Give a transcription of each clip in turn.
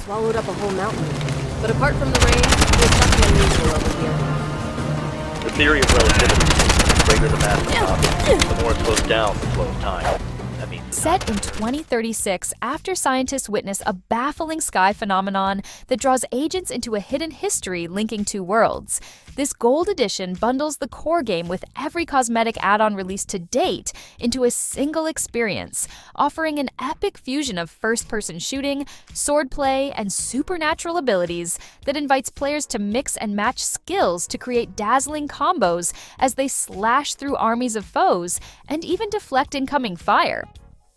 swallowed up a whole mountain. But apart from the rain, there's nothing unusual over here. The theory of relativity. The greater the mass of an object, the more it slows down the flow of time. That means Set in 2036, after scientists witness a baffling sky phenomenon that draws agents into a hidden history linking two worlds. This gold edition bundles the core game with every cosmetic add-on released to date into a single experience, offering an epic fusion of first-person shooting, swordplay, and supernatural abilities that invites players to mix and match skills to create dazzling combos as they slash through armies of foes and even deflect incoming fire.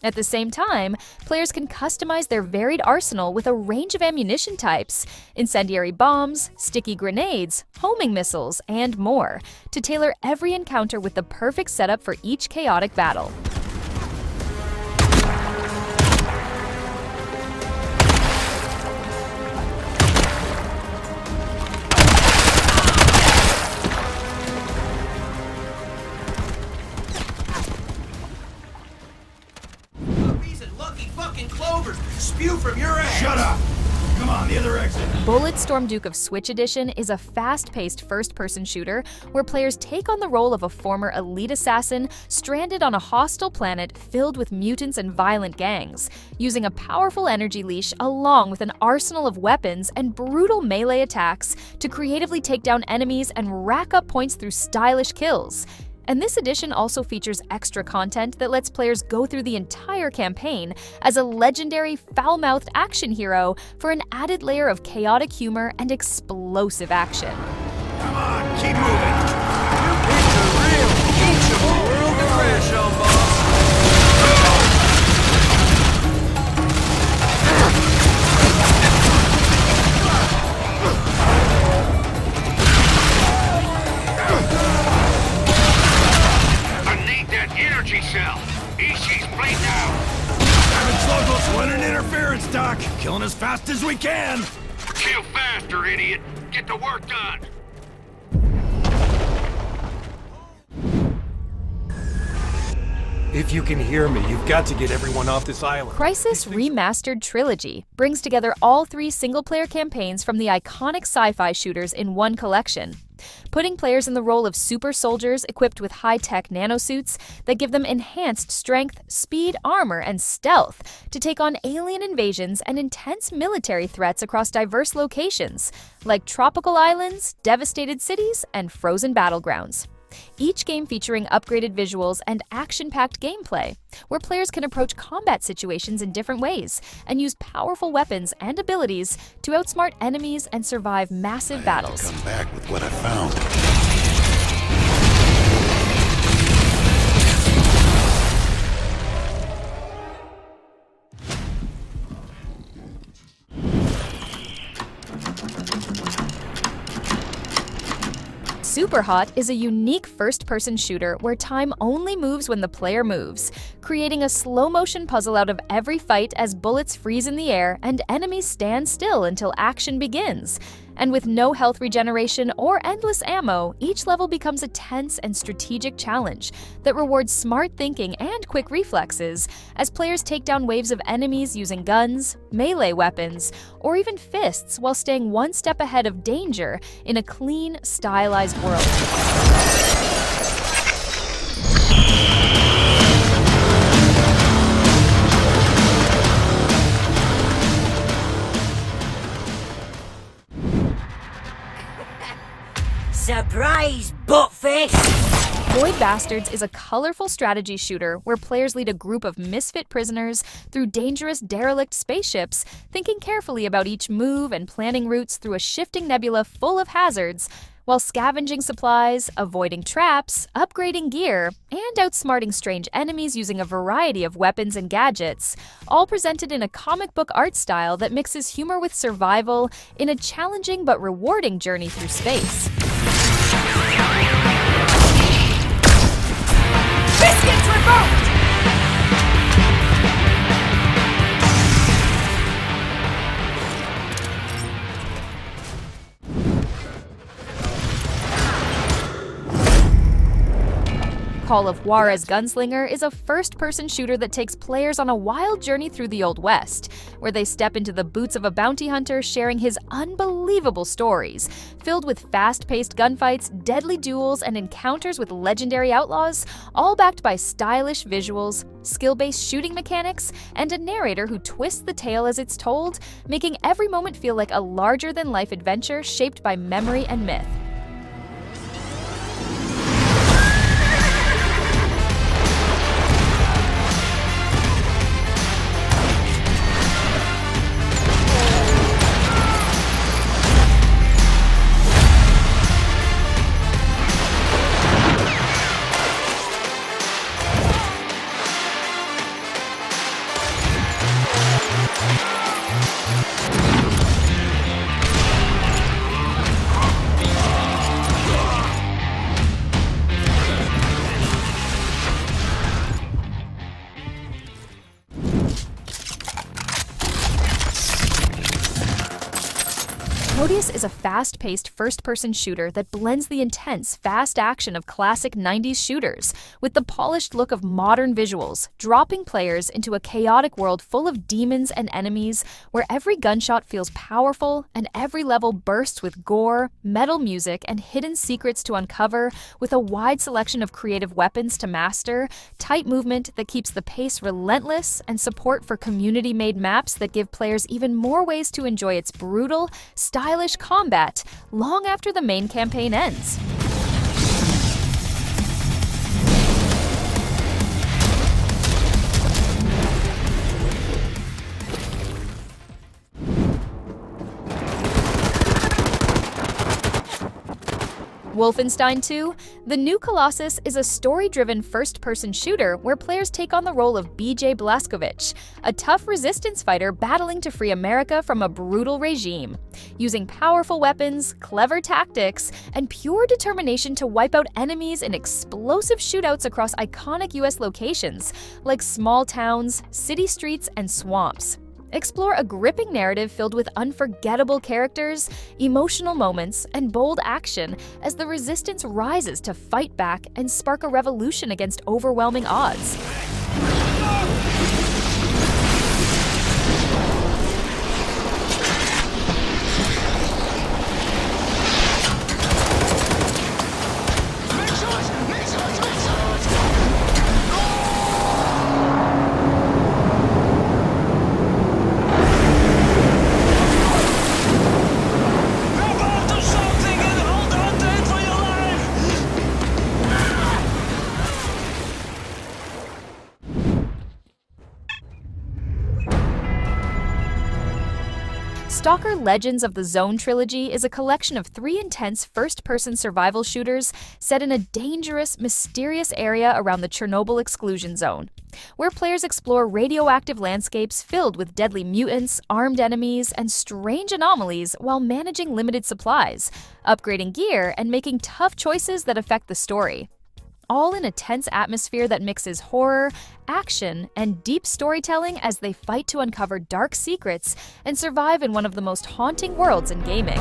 At the same time, players can customize their varied arsenal with a range of ammunition types, incendiary bombs, sticky grenades, homing missiles, and more, to tailor every encounter with the perfect setup for each chaotic battle. Spew from your ass! Shut up! Come on, the other exit. Bulletstorm Duke of Switch Edition is a fast-paced first-person shooter where players take on the role of a former elite assassin stranded on a hostile planet filled with mutants and violent gangs, using a powerful energy leash along with an arsenal of weapons and brutal melee attacks to creatively take down enemies and rack up points through stylish kills. And this edition also features extra content that lets players go through the entire campaign as a legendary foul-mouthed action hero for an added layer of chaotic humor and explosive action. Come on, keep moving! It's a real teachable world to crash on, boss! Energy cell. Ishi's played down. Having struggles running interference, Doc. Killing as fast as we can. Kill faster, idiot. Get the work done. If you can hear me, you've got to get everyone off this island. Crysis Remastered Trilogy brings together all three single-player campaigns from the iconic sci-fi shooters in one collection, putting players in the role of super soldiers equipped with high-tech nanosuits that give them enhanced strength, speed, armor, and stealth to take on alien invasions and intense military threats across diverse locations, like tropical islands, devastated cities, and frozen battlegrounds. Each game featuring upgraded visuals and action-packed gameplay, where players can approach combat situations in different ways and use powerful weapons and abilities to outsmart enemies and survive massive battles. Come back with what I found. Superhot is a unique first-person shooter where time only moves when the player moves, creating a slow-motion puzzle out of every fight as bullets freeze in the air and enemies stand still until action begins. And with no health regeneration or endless ammo, each level becomes a tense and strategic challenge that rewards smart thinking and quick reflexes as players take down waves of enemies using guns, melee weapons, or even fists while staying one step ahead of danger in a clean, stylized world. Surprise, buttface! Void Bastards is a colorful strategy shooter where players lead a group of misfit prisoners through dangerous derelict spaceships, thinking carefully about each move and planning routes through a shifting nebula full of hazards, while scavenging supplies, avoiding traps, upgrading gear, and outsmarting strange enemies using a variety of weapons and gadgets, all presented in a comic book art style that mixes humor with survival in a challenging but rewarding journey through space. Biscuits revoked! Call of Juarez Gunslinger is a first-person shooter that takes players on a wild journey through the Old West, where they step into the boots of a bounty hunter sharing his unbelievable stories, filled with fast-paced gunfights, deadly duels, and encounters with legendary outlaws, all backed by stylish visuals, skill-based shooting mechanics, and a narrator who twists the tale as it's told, making every moment feel like a larger-than-life adventure shaped by memory and myth. Prodeus is a fast-paced first-person shooter that blends the intense, fast action of classic 90s shooters with the polished look of modern visuals, dropping players into a chaotic world full of demons and enemies where every gunshot feels powerful and every level bursts with gore, metal music, and hidden secrets to uncover, with a wide selection of creative weapons to master, tight movement that keeps the pace relentless, and support for community-made maps that give players even more ways to enjoy its brutal, stylish combat long after the main campaign ends. Wolfenstein II, the new Colossus is a story-driven first-person shooter where players take on the role of B.J. Blazkowicz, a tough resistance fighter battling to free America from a brutal regime. Using powerful weapons, clever tactics, and pure determination to wipe out enemies in explosive shootouts across iconic U.S. locations, like small towns, city streets, and swamps. Explore a gripping narrative filled with unforgettable characters, emotional moments, and bold action as the resistance rises to fight back and spark a revolution against overwhelming odds. S.T.A.L.K.E.R Legends of the Zone Trilogy is a collection of 3 intense first-person survival shooters set in a dangerous, mysterious area around the Chernobyl exclusion zone, where players explore radioactive landscapes filled with deadly mutants, armed enemies, and strange anomalies while managing limited supplies, upgrading gear, and making tough choices that affect the story. All in a tense atmosphere that mixes horror, action, and deep storytelling as they fight to uncover dark secrets and survive in one of the most haunting worlds in gaming.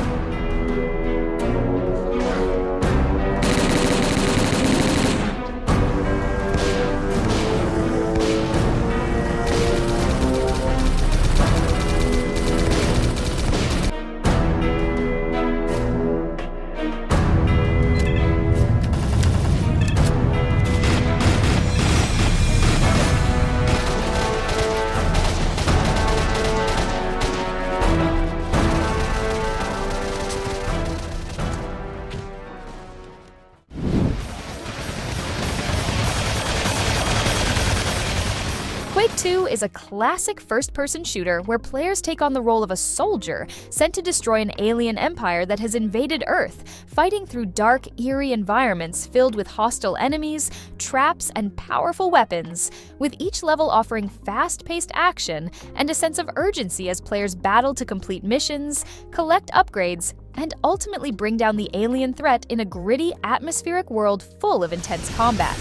Quake II is a classic first-person shooter where players take on the role of a soldier sent to destroy an alien empire that has invaded Earth, fighting through dark, eerie environments filled with hostile enemies, traps, and powerful weapons, with each level offering fast-paced action and a sense of urgency as players battle to complete missions, collect upgrades, and ultimately bring down the alien threat in a gritty, atmospheric world full of intense combat.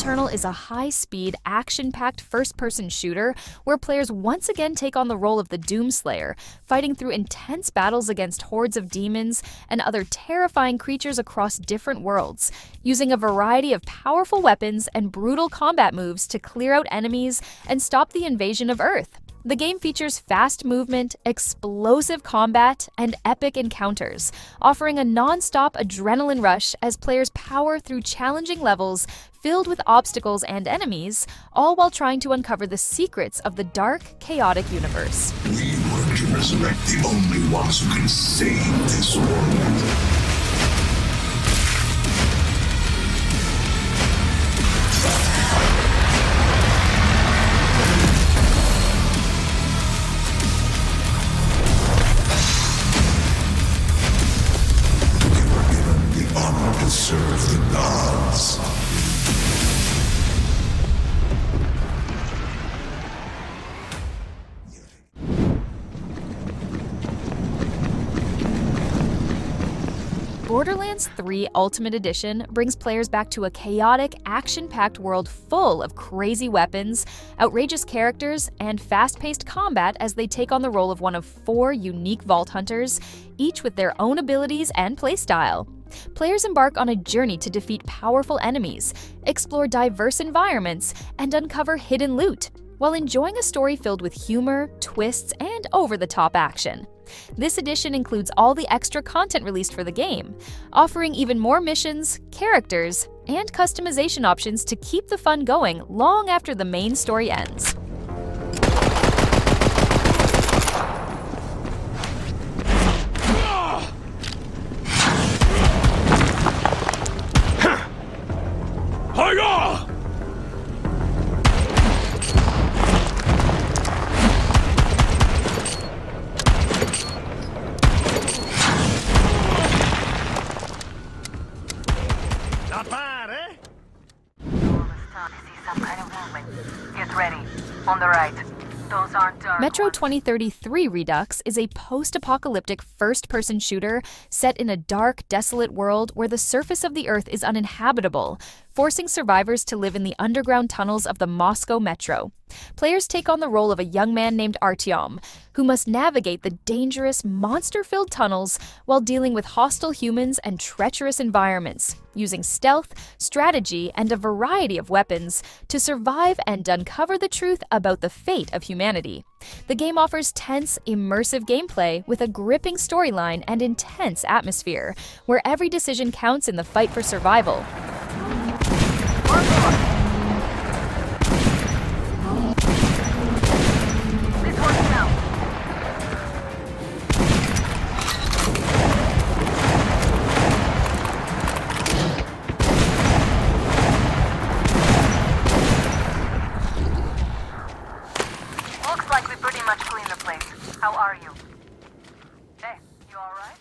Eternal is a high-speed, action-packed first-person shooter where players once again take on the role of the Doomslayer, fighting through intense battles against hordes of demons and other terrifying creatures across different worlds, using a variety of powerful weapons and brutal combat moves to clear out enemies and stop the invasion of Earth. The game features fast movement, explosive combat, and epic encounters, offering a non-stop adrenaline rush as players power through challenging levels filled with obstacles and enemies, all while trying to uncover the secrets of the dark, chaotic universe. We work to resurrect the only ones who can save this world. Serve the gods. Borderlands 3 Ultimate Edition brings players back to a chaotic, action-packed world full of crazy weapons, outrageous characters, and fast-paced combat as they take on the role of one of 4 unique Vault Hunters, each with their own abilities and playstyle. Players embark on a journey to defeat powerful enemies, explore diverse environments, and uncover hidden loot, while enjoying a story filled with humor, twists, and over-the-top action. This edition includes all the extra content released for the game, offering even more missions, characters, and customization options to keep the fun going long after the main story ends. Not bad, eh? Some kind of movement. Get ready. On the right. Those aren't dark Metro ones. 2033 Redux is a post-apocalyptic first-person shooter set in a dark, desolate world where the surface of the Earth is uninhabitable, forcing survivors to live in the underground tunnels of the Moscow Metro. Players take on the role of a young man named Artyom, who must navigate the dangerous, monster-filled tunnels while dealing with hostile humans and treacherous environments, using stealth, strategy, and a variety of weapons to survive and uncover the truth about the fate of humanity. The game offers tense, immersive gameplay with a gripping storyline and intense atmosphere, where every decision counts in the fight for survival. This one's down. Looks like we pretty much cleaned the place. How are you? Hey, you alright?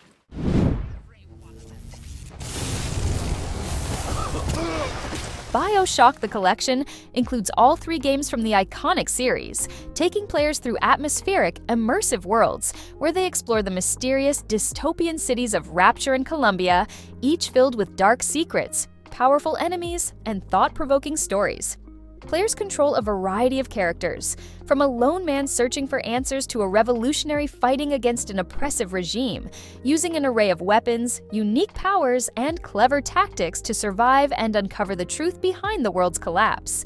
BioShock the Collection includes all 3 games from the iconic series, taking players through atmospheric, immersive worlds where they explore the mysterious, dystopian cities of Rapture and Columbia, each filled with dark secrets, powerful enemies, and thought-provoking stories. Players control a variety of characters, from a lone man searching for answers to a revolutionary fighting against an oppressive regime, using an array of weapons, unique powers, and clever tactics to survive and uncover the truth behind the world's collapse.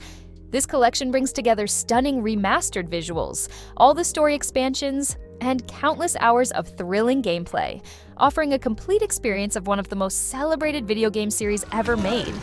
This collection brings together stunning remastered visuals, all the story expansions, and countless hours of thrilling gameplay, offering a complete experience of one of the most celebrated video game series ever made.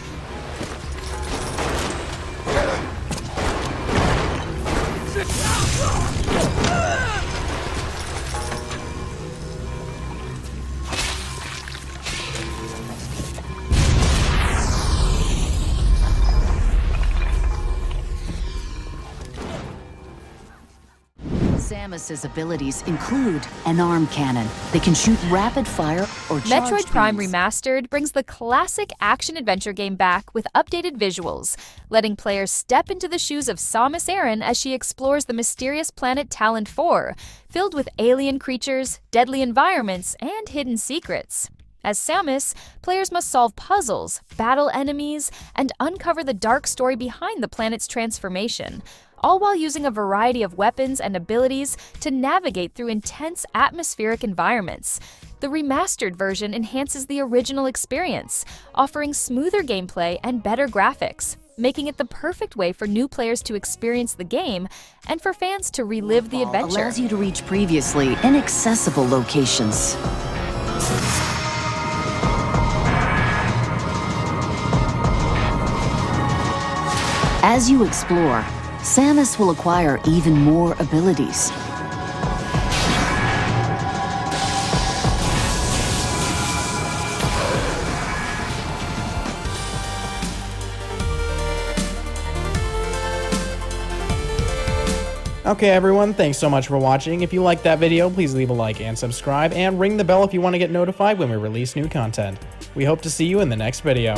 Samus's abilities include an arm cannon. They can shoot rapid fire or charge Metroid Prime beams. Remastered brings the classic action-adventure game back with updated visuals, letting players step into the shoes of Samus Aran as she explores the mysterious planet S.T.A.L.K.E.R, filled with alien creatures, deadly environments, and hidden secrets. As Samus, players must solve puzzles, battle enemies, and uncover the dark story behind the planet's transformation, all while using a variety of weapons and abilities to navigate through intense atmospheric environments. The remastered version enhances the original experience, offering smoother gameplay and better graphics, making it the perfect way for new players to experience the game and for fans to relive the adventure. Allows you to reach previously inaccessible locations. As you explore, Samus will acquire even more abilities. Okay everyone, thanks so much for watching. If you liked that video, please leave a like and subscribe, and ring the bell if you want to get notified when we release new content. We hope to see you in the next video.